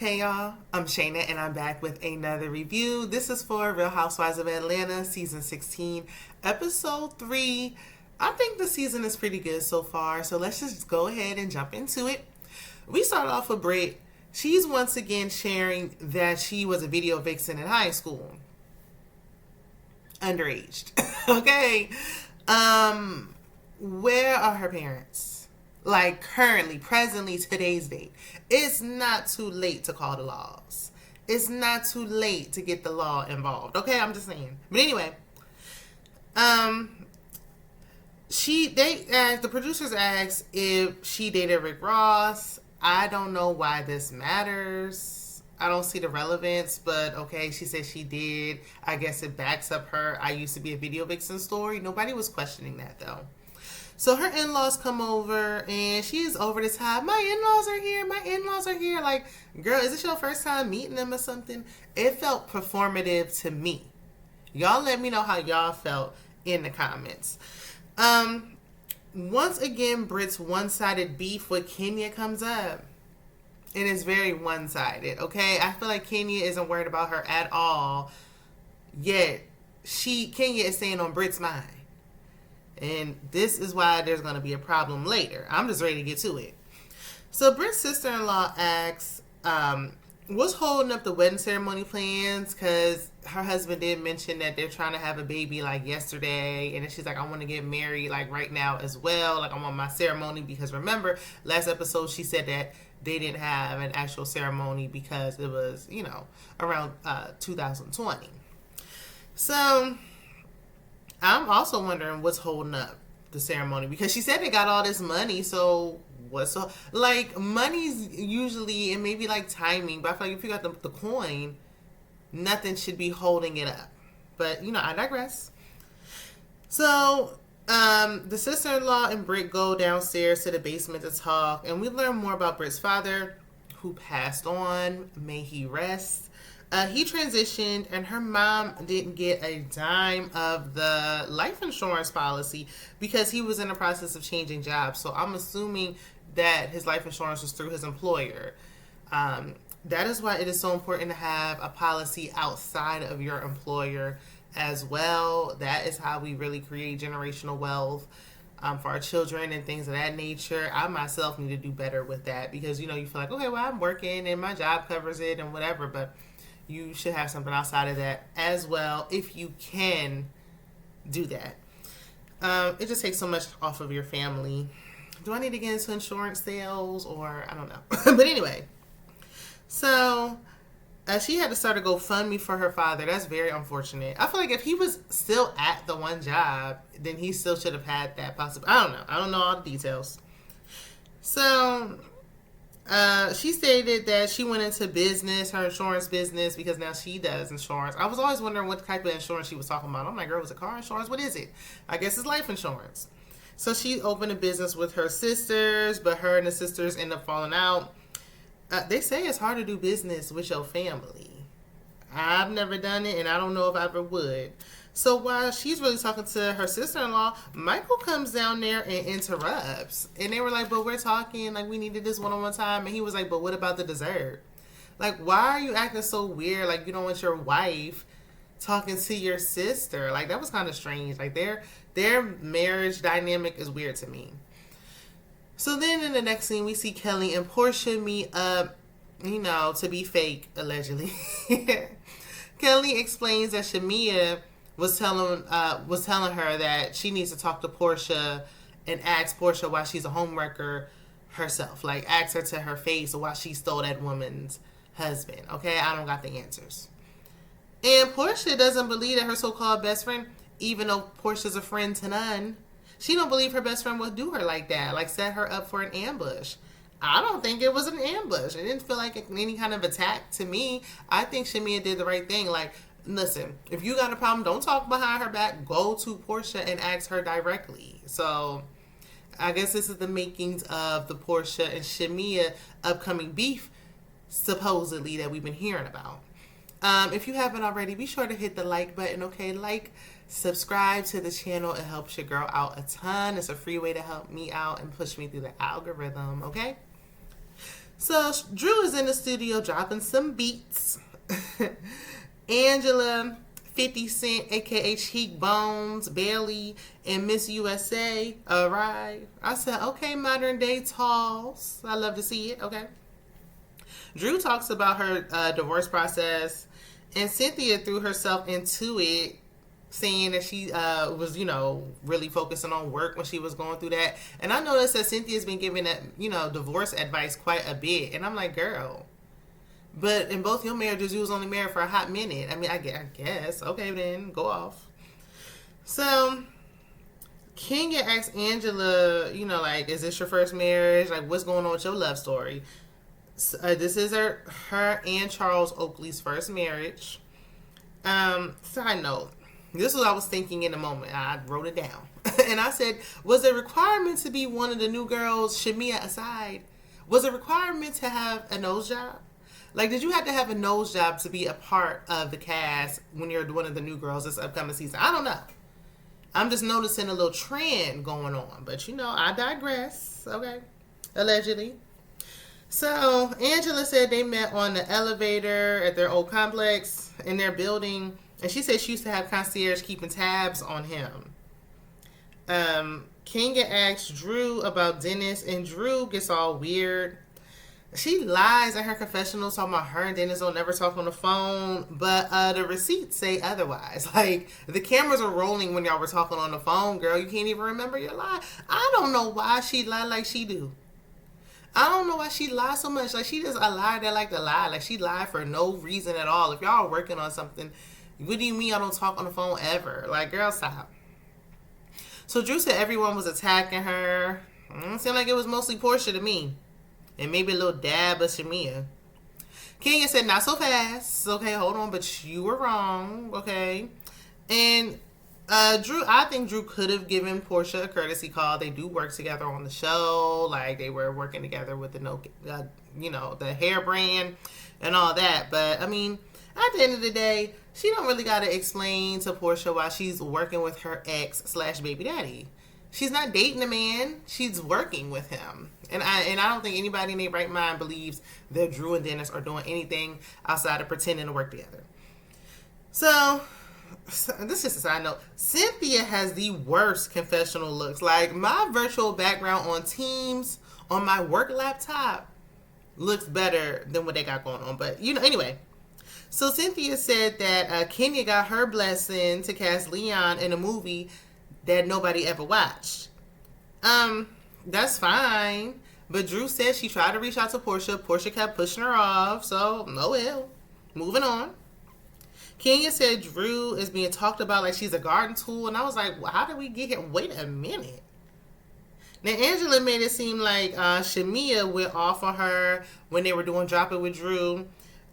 Hey y'all, I'm Shayna and I'm back with another review. This is for Real Housewives of Atlanta, Season 16, Episode 3. I think the season is pretty good so far, so let's just go ahead and jump into it. We start off with Britt. She's once again sharing that she was a video vixen in high school. Underaged. Okay. Where are her parents? Like currently, presently, today's date. It's not too late to call the laws. It's not too late to get the law involved. Okay, I'm just saying. But anyway, the producers asked if she dated Rick Ross. I don't know why this matters. I don't see the relevance, but okay, she said she did. I guess it backs up her I used to be a video vixen story. Nobody was questioning that though. So her in-laws come over and she's over the top. My in-laws are here. My in-laws are here. Like, girl, is this your first time meeting them or something? It felt performative to me. Y'all let me know how y'all felt in the comments. Once again, Britt's one-sided beef with Kenya comes up. And it's very one-sided, okay? I feel like Kenya isn't worried about her at all. Yet, Kenya is staying on Britt's mind. And this is why there's going to be a problem later. I'm just ready to get to it. So Britt's sister-in-law asks, what's holding up the wedding ceremony plans? Because her husband did mention that they're trying to have a baby like yesterday. And then she's like, I want to get married like right now as well. Like I want my ceremony. Because remember, last episode she said that they didn't have an actual ceremony because it was, around 2020. So I'm also wondering what's holding up the ceremony because she said they got all this money. So money's usually and maybe like timing, but I feel like if you got the coin, nothing should be holding it up. But I digress. So the sister-in-law and Britt go downstairs to the basement to talk, and we learn more about Britt's father, who passed on. May he rest. He transitioned, and her mom didn't get a dime of the life insurance policy because he was in the process of changing jobs. So I'm assuming that his life insurance was through his employer. That is why it is so important to have a policy outside of your employer as well. That is how we really create generational wealth for our children and things of that nature. I myself need to do better with that because, you feel like, okay, well, I'm working and my job covers it and whatever, but you should have something outside of that as well if you can do that. It just takes so much off of your family. Do I need to get into insurance sales or I don't know. But anyway, so she had to start a GoFundMe for her father. That's very unfortunate. I feel like if he was still at the one job, then he still should have had that possible. I don't know. I don't know all the details. So she stated that she went into business, her insurance business, because now she does insurance. I was always wondering what type of insurance she was talking about. I'm like, girl, was it car insurance? What is it? I guess it's life insurance. So she opened a business with her sisters, but her and the sisters end up falling out. They say it's hard to do business with your family. I've never done it, and I don't know if I ever would. So while she's really talking to her sister-in-law, Michael comes down there and interrupts. And they were like, but we're talking, like we needed this one-on-one time. And he was like, but what about the dessert? Like, why are you acting so weird? Like you don't want your wife talking to your sister. Like that was kind of strange. Like their marriage dynamic is weird to me. So then in the next scene, we see Kelly and Portia meet up, to be fake, allegedly. Kelly explains that Shamea was telling her that she needs to talk to Portia and ask Portia why she's a homewrecker herself. Like, ask her to her face why she stole that woman's husband. Okay, I don't got the answers. And Portia doesn't believe that her so-called best friend, even though Portia's a friend to none, she don't believe her best friend would do her like that, like set her up for an ambush. I don't think it was an ambush. It didn't feel like any kind of attack to me. I think Shamea did the right thing. Like, listen, if you got a problem, don't talk behind her back. Go to Portia and ask her directly. So I guess this is the makings of the Portia and Shamea upcoming beef, supposedly, that we've been hearing about. If you haven't already, be sure to hit the like button, okay? Like, subscribe to the channel. It helps your girl out a ton. It's a free way to help me out and push me through the algorithm, okay? So Drew is in the studio dropping some beats. Angela, 50 Cent, aka Cheek Bones, Bailey, and Miss USA arrive. I said, okay, modern day talls. I love to see it. Okay. Drew talks about her divorce process, and Cynthia threw herself into it, saying that she was, really focusing on work when she was going through that. And I noticed that Cynthia's been giving that, divorce advice quite a bit. And I'm like, girl, but in both your marriages, you was only married for a hot minute. I mean, I guess. Okay, then, go off. So, Kenya asked Angela, is this your first marriage? Like, what's going on with your love story? This is her and Charles Oakley's first marriage. Side note, this is what I was thinking in the moment. I wrote it down. And I said, was it a requirement to be one of the new girls, Shamea aside? Was it a requirement to have a nose job? Like, did you have to have a nose job to be a part of the cast when you're one of the new girls this upcoming season? I don't know. I'm just noticing a little trend going on. But, I digress. Okay. Allegedly. So, Angela said they met on the elevator at their old complex in their building. And she said she used to have concierge keeping tabs on him. Kenya asked Drew about Dennis, and Drew gets all weird. She lies in her confessional talking about her and Dennis don't never talk on the phone, but the receipts say otherwise. Like, the cameras are rolling when y'all were talking on the phone, girl. You can't even remember your lie. I don't know why she lie like she do. I don't know why she lies so much. Like, she just a liar that like to lie. Like, she lied for no reason at all. If y'all are working on something, what do you mean I don't talk on the phone ever? Like, girl, stop. So Drew said everyone was attacking her. It seemed like it was mostly Portia to me. And maybe a little dab of Shamea. Kenya said, not so fast. Okay, hold on, but you were wrong. Okay. And Drew, I think Drew could have given Portia a courtesy call. They do work together on the show. Like, they were working together with the hair brand and all that. But, I mean, at the end of the day, she don't really got to explain to Portia why she's working with her ex/baby daddy. She's not dating a man. She's working with him. And I don't think anybody in their right mind believes that Drew and Dennis are doing anything outside of pretending to work together. So this is a side note. Cynthia has the worst confessional looks. Like, my virtual background on Teams on my work laptop looks better than what they got going on. But, anyway. So Cynthia said that Kenya got her blessing to cast Leon in a movie that nobody ever watched. That's fine. But Drew said she tried to reach out to Portia. Portia kept pushing her off. So, oh well. Moving on. Kenya said Drew is being talked about like she's a garden tool. And I was like, well, how did we get here? Wait a minute. Now, Angela made it seem like Shamea went off on her when they were doing Drop It with Drew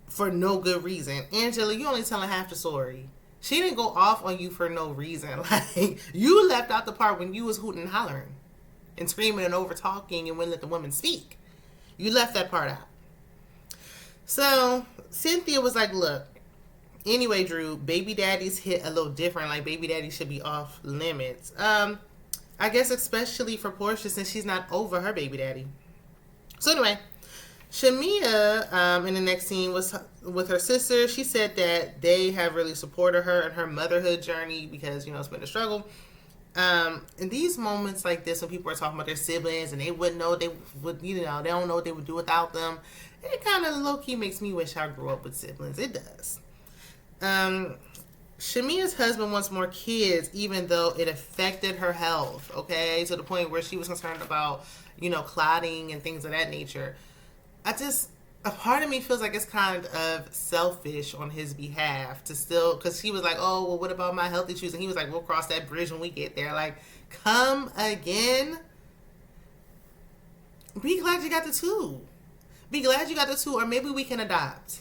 for no good reason. Angela, you only telling half the story. She didn't go off on you for no reason. Like, you left out the part when you was hooting and hollering and screaming and over talking and wouldn't let the woman speak. You left that part out. So Cynthia was like, look, anyway, Drew, baby daddies hit a little different. Like, baby daddy should be off limits. I guess especially for Portia, since she's not over her baby daddy. So anyway, Shamea in the next scene was with her sister. She said that they have really supported her in her motherhood journey because, it's been a struggle. In these moments like this, when people are talking about their siblings and they wouldn't know, they would, they don't know what they would do without them. It kind of low-key makes me wish I grew up with siblings. It does. Shamea's husband wants more kids, even though it affected her health, okay? To the point where she was concerned about, clotting and things of that nature. A part of me feels like it's kind of selfish on his behalf to still, because he was like, oh, well, what about my health issues? And he was like, we'll cross that bridge when we get there. Like, come again? Be glad you got the two. Be glad you got the two, or maybe we can adopt.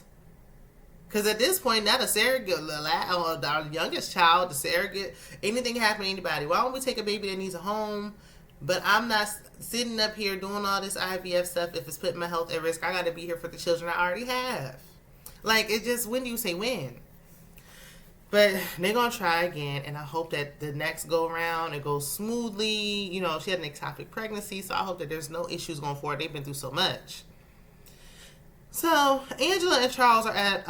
Because at this point, not a surrogate, our youngest child, the surrogate, anything can happen to anybody. Why don't we take a baby that needs a home? But I'm not sitting up here doing all this IVF stuff if it's putting my health at risk. I got to be here for the children I already have. Like, it just, when do you say when? But they're going to try again, and I hope that the next go-around, it goes smoothly. She had an ectopic pregnancy, so I hope that there's no issues going forward. They've been through so much. So Angela and Charles are at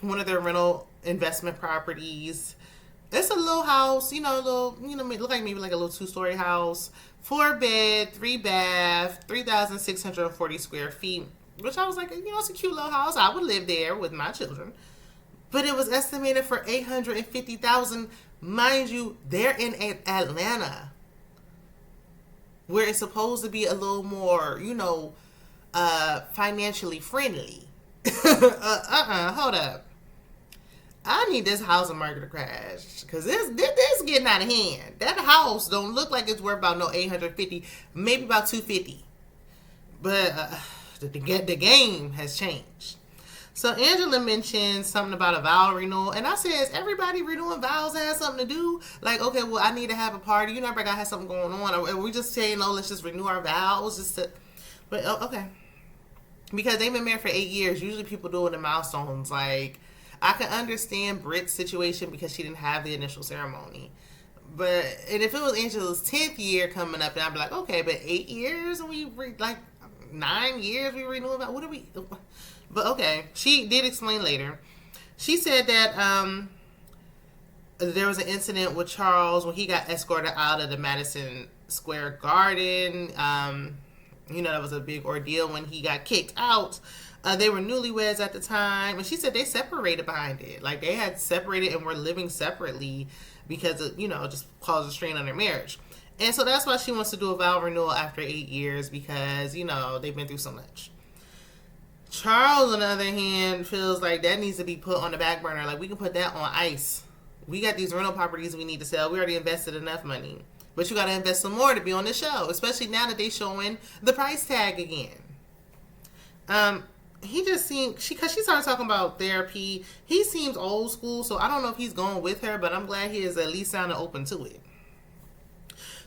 one of their rental investment properties. It's a little house, look like maybe like a little 2-story house, 4-bed, 3-bath, 3,640 square feet. Which I was like, it's a cute little house. I would live there with my children. But it was estimated for $850,000. Mind you, they're in Atlanta, where it's supposed to be a little more, financially friendly. Hold up. I need this housing market to crash because this getting out of hand. That house don't look like it's worth about no 850, maybe about 250. But the game has changed. So Angela mentioned something about a vow renewal, and I said, is everybody renewing vows has something to do? Like, okay, well, I need to have a party. Everybody got to have something going on. Or we just saying, no, let's just renew our vows. But okay. Because they've been married for 8 years. Usually people do it in milestones. Like, I can understand Britt's situation because she didn't have the initial ceremony. And if it was Angela's 10th year coming up, then I'd be like, okay, but 8 years? And 9 years we renew about? What are we... But okay, she did explain later. She said that there was an incident with Charles when he got escorted out of the Madison Square Garden. That was a big ordeal when he got kicked out. They were newlyweds at the time. And she said they separated behind it. Like, they had separated and were living separately because it, just caused a strain on their marriage. And so that's why she wants to do a vow renewal after 8 years because, they've been through so much. Charles, on the other hand, feels like that needs to be put on the back burner. Like, we can put that on ice. We got these rental properties we need to sell. We already invested enough money. But you got to invest some more to be on the show, especially now that they're showing the price tag again. He just seemed, because she started talking about therapy, he seems old school, so I don't know if he's going with her, but I'm glad he is at least sounding open to it.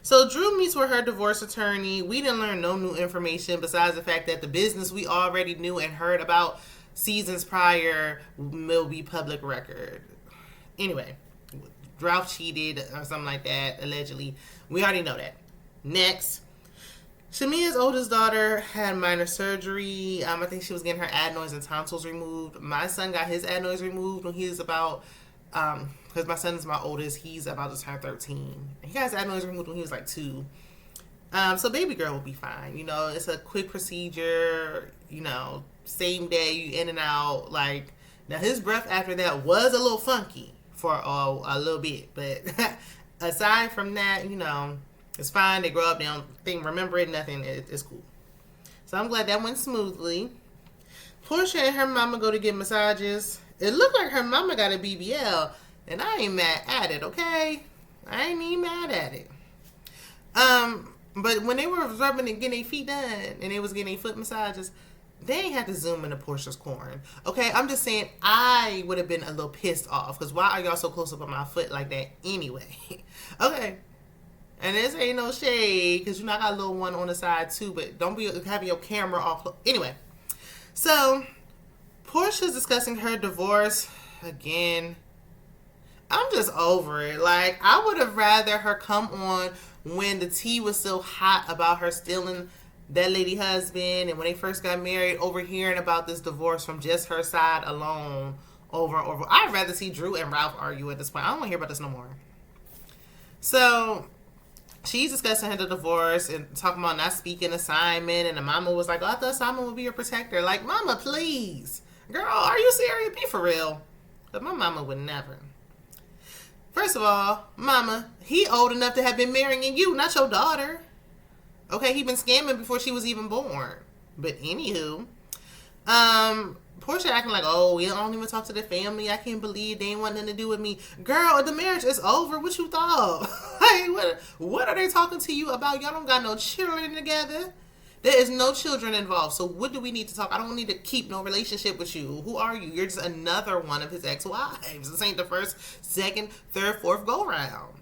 So Drew meets with her divorce attorney. We didn't learn no new information besides the fact that the business we already knew and heard about seasons prior will be public record. Anyway, Ralph cheated or something like that, allegedly. We already know that. Next, Shamea's oldest daughter had minor surgery. I think she was getting her adenoids and tonsils removed. My son got his adenoids removed when he was about... because my son is my oldest, he's about to turn 13. He got his adenoids removed when he was like 2. So baby girl will be fine. It's a quick procedure. Same day, you in and out. Like, now his breath after that was a little funky for a little bit, but aside from that, it's fine. They grow up, they don't remember it, nothing. It's cool. So I'm glad that went smoothly. Portia and her mama go to get massages. It looked like her mama got a BBL, and I ain't mad at it, okay? I ain't even mad at it. But when they were rubbing and getting their feet done, and they was getting their foot massages, they ain't had to zoom into Portia's corn. Okay, I'm just saying I would have been a little pissed off, because why are y'all so close up on my foot like that anyway? Okay. And this ain't no shade, because I got a little one on the side too, but don't be having your camera off. Anyway, so... Portia's discussing her divorce again. I'm just over it. Like, I would have rather her come on when the tea was so hot about her stealing that lady husband and when they first got married, overhearing about this divorce from just her side alone over and over. I'd rather see Drew and Ralph argue at this point. I don't want to hear about this no more. So she's discussing her divorce and talking about not speaking assignment, and the mama was like, oh, I thought Simon would be your protector. Like, mama, please. Girl, are you serious? Be for real. But my mama would never. First of all, mama, he old enough to have been marrying you, not your daughter. Okay, he been scamming before she was even born. But anywho, Portia acting like, oh, we don't even talk to the family. I can't believe they ain't want nothing to do with me. Girl, the marriage is over. What you thought? Like, what are they talking to you about? Y'all don't got no children together. There is no children involved. So what do we need to talk? I don't need to keep no relationship with you. Who are you? You're just another one of his ex-wives. This ain't the first, second, third, fourth go-round.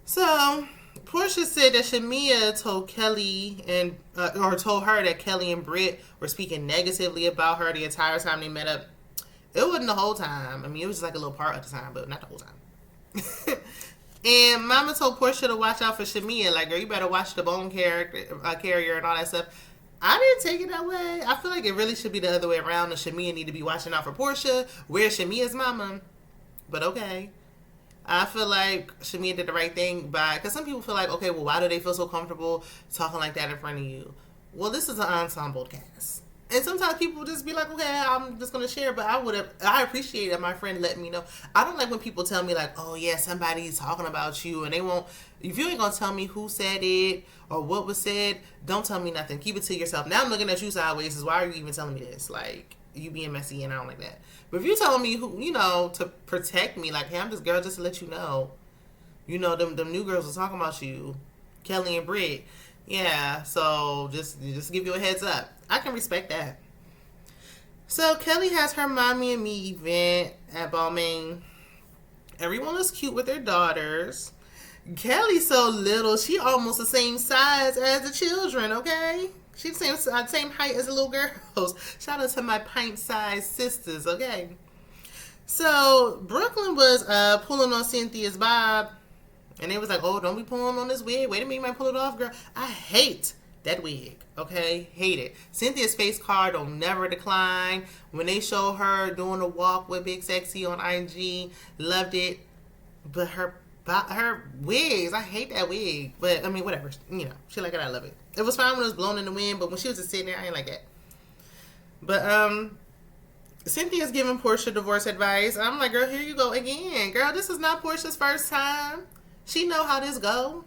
So Portia said that Shamea told Kelly told her that Kelly and Britt were speaking negatively about her the entire time they met up. It wasn't the whole time. I mean, it was just like a little part of the time, but not the whole time. And Mama told Portia to watch out for Shamea. Like, girl, you better watch the bone carrier and all that stuff. I didn't take it that way. I feel like it really should be the other way around. And Shamea need to be watching out for Portia. Where's Shamea's mama? But okay. I feel like Shamea did the right thing because some people feel like, okay, well, why do they feel so comfortable talking like that in front of you? Well, this is an ensemble cast. And sometimes people just be like, okay, I'm just going to share. But I appreciate that my friend let me know. I don't like when people tell me like, oh yeah, somebody's talking about you and they won't, if you ain't going to tell me who said it or what was said, don't tell me nothing. Keep it to yourself. Now I'm looking at you sideways. Is why are you even telling me this? Like, you being messy and I don't like that. But if you're telling me who, to protect me, like, hey, I'm this girl just to let you know, them new girls are talking about you, Kelly and Britt. Yeah, so just give you a heads up. I can respect that. So Kelly has her Mommy and Me event at Balmain. Everyone was cute with their daughters. Kelly's so little, she almost the same size as the children, okay? She's the same height as the little girls. Shout out to my pint-sized sisters, okay? So Brooklyn was pulling on Cynthia's bob. And they was like, oh, don't be pulling on this wig. Wait a minute, you might pull it off, girl. I hate that wig, okay? Hate it. Cynthia's face card don't never decline. When they show her doing a walk with Big Sexy on IG, loved it. But her wigs, I hate that wig. But, I mean, whatever. She like it, I love it. It was fine when it was blown in the wind, but when she was just sitting there, I ain't like that. But, Cynthia's giving Portia divorce advice. I'm like, girl, here you go again. Girl, this is not Portia's first time. She know how this go.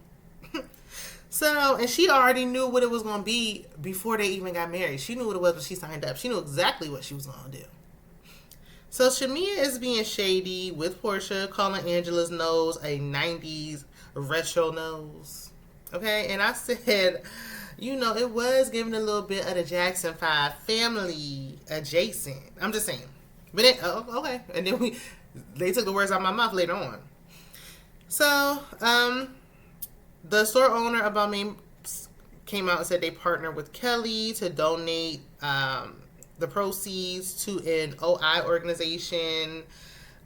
So, and she already knew what it was going to be before they even got married. She knew what it was when she signed up. She knew exactly what she was going to do. So, Shamea is being shady with Portia, calling Angela's nose a 90s retro nose. Okay? And I said, it was giving a little bit of the Jackson 5 family adjacent. I'm just saying. But okay. And then they took the words out of my mouth later on. So, the store owner of Balmain came out and said they partnered with Kelly to donate the proceeds to an OI organization.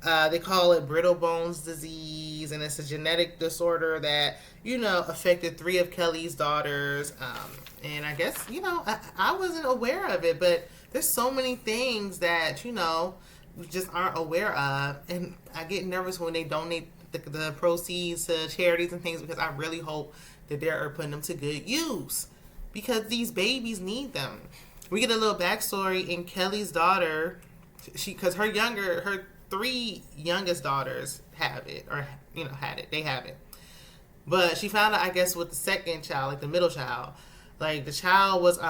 They call it brittle bones disease, and it's a genetic disorder that, affected 3 of Kelly's daughters. And I guess, I wasn't aware of it, but there's so many things that, we just aren't aware of. And I get nervous when they donate the proceeds to charities and things because I really hope that they're putting them to good use because these babies need them. We get a little backstory in Kelly's daughter. Because her 3 youngest daughters have it or, had it. They have it. But she found out, I guess, with the second child, like the middle child, like the child was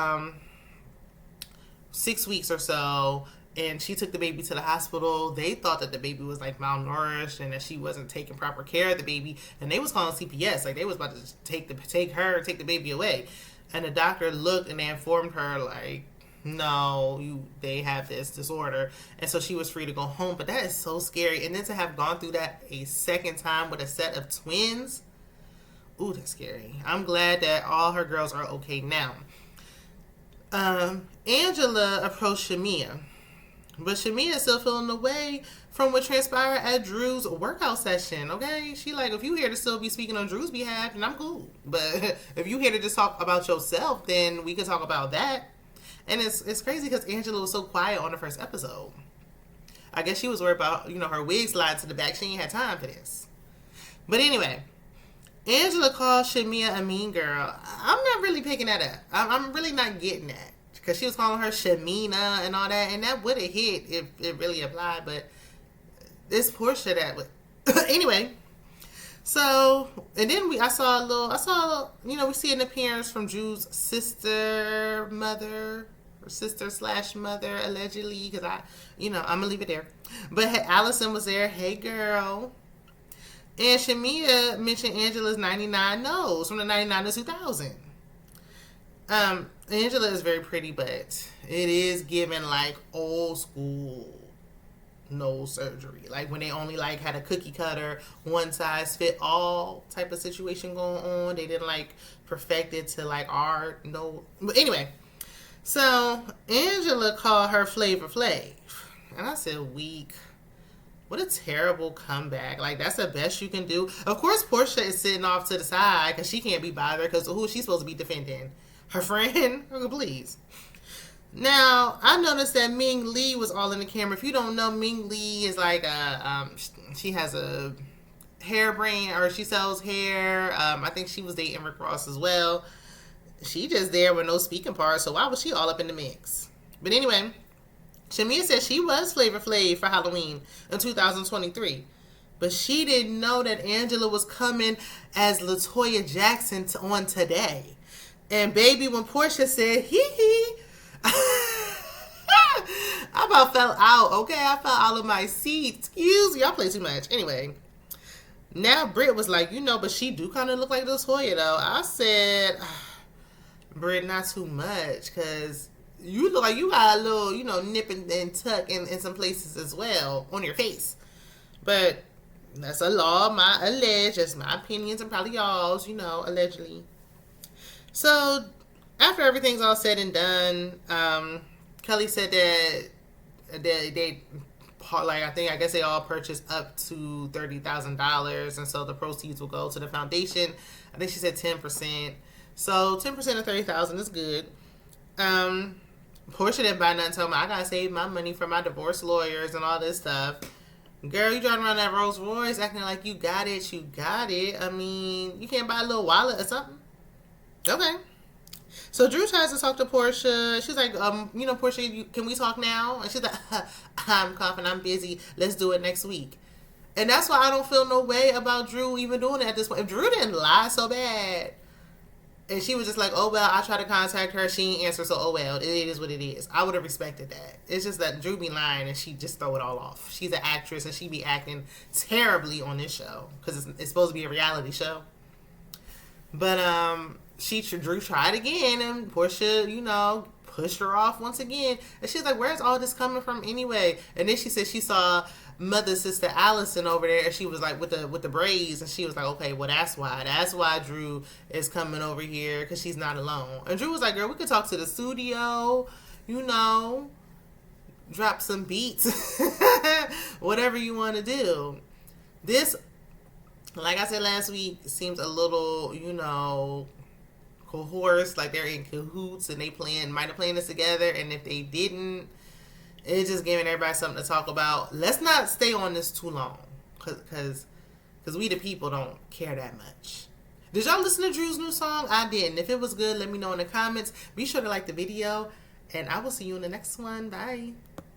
6 weeks or so. And she took the baby to the hospital. They thought that the baby was like malnourished and that she wasn't taking proper care of the baby. And they was calling CPS. Like they was about to take the baby away. And the doctor looked and they informed her like, no, they have this disorder. And so she was free to go home. But that is so scary. And then to have gone through that a second time with a set of twins. Ooh, that's scary. I'm glad that all her girls are okay now. Angela approached Shamea. But Shamea is still feeling the way from what transpired at Drew's workout session, okay? She like, if you here to still be speaking on Drew's behalf, then I'm cool. But if you here to just talk about yourself, then we can talk about that. And it's crazy because Angela was so quiet on the first episode. I guess she was worried about, her wig slide to the back. She ain't had time for this. But anyway, Angela called Shamea a mean girl. I'm not really picking that up. I'm really not getting that. Because she was calling her Shamina and all that. And that would have hit if it really applied. But it's Portia that would. Anyway. So, and then we see an appearance from Drew's sister mother allegedly. Because I'm going to leave it there. But Allison was there. Hey, girl. And Shamea mentioned Angela's 99 nose from the 99 to 2000. Angela is very pretty, but it is given like old school nose surgery. Like when they only like had a cookie cutter, one size fit all type of situation going on. They didn't like perfect it to like art. No. But anyway, so Angela called her Flavor Flav. And I said, weak. What a terrible comeback. Like, that's the best you can do. Of course, Portia is sitting off to the side because she can't be bothered because who is she supposed to be defending? her friend. Oh, please. Now, I noticed that Ming Lee was all in the camera. If you don't know, Ming Lee is like she has a hair brand, or she sells hair. I think she was dating Rick Ross as well. She just there with no speaking part, so why was she all up in the mix? But anyway, Shamea said she was Flavor Flav for Halloween in 2023. But she didn't know that Angela was coming as LaToya Jackson on Today. And baby, when Portia said, hee hee, I about fell out, okay? I fell out of my seat. Excuse me, I play too much. Anyway, now Britt was like, but she do kind of look like LaToya, though. I said, Britt, not too much, because you look like you got a little, nip and tuck in some places as well on your face. But that's a law, just my opinions and probably y'all's, allegedly. So, after everything's all said and done, Kelly said that they I guess they all purchased up to $30,000, and so the proceeds will go to the foundation. I think she said 10%. So 10% of $30,000 is good. Portia didn't buy nothing. Told me I gotta save my money for my divorce lawyers and all this stuff. Girl, you driving around that Rolls Royce acting like you got it. You got it. I mean, you can't buy a little wallet or something. Okay. So Drew tries to talk to Portia. She's like, Portia, can we talk now? And she's like, I'm coughing. I'm busy. Let's do it next week. And that's why I don't feel no way about Drew even doing it at this point. If Drew didn't lie so bad, and she was just like, oh, well, I tried to contact her. She didn't answer, so oh, well, it is what it is. I would have respected that. It's just that Drew be lying, and she just throw it all off. She's an actress, and she be acting terribly on this show, because it's supposed to be a reality show. But Drew tried again, and Portia, pushed her off once again. And she's like, where's all this coming from anyway? And then she said she saw mother's sister Allison over there, and she was like with the braids, and she was like, okay, well, that's why Drew is coming over here, because she's not alone. And Drew was like, girl, we could talk to the studio, drop some beats, whatever you want to do. This, like I said last week, seems a little, coerced, like they're in cahoots and they might have planned this together, and if they didn't, it's just giving everybody something to talk about. Let's not stay on this too long, because we the people don't care that much. Did y'all listen to Drew's new song? I didn't. If it was good, let me know in the comments. Be sure to like the video, and I will see you in the next one. Bye.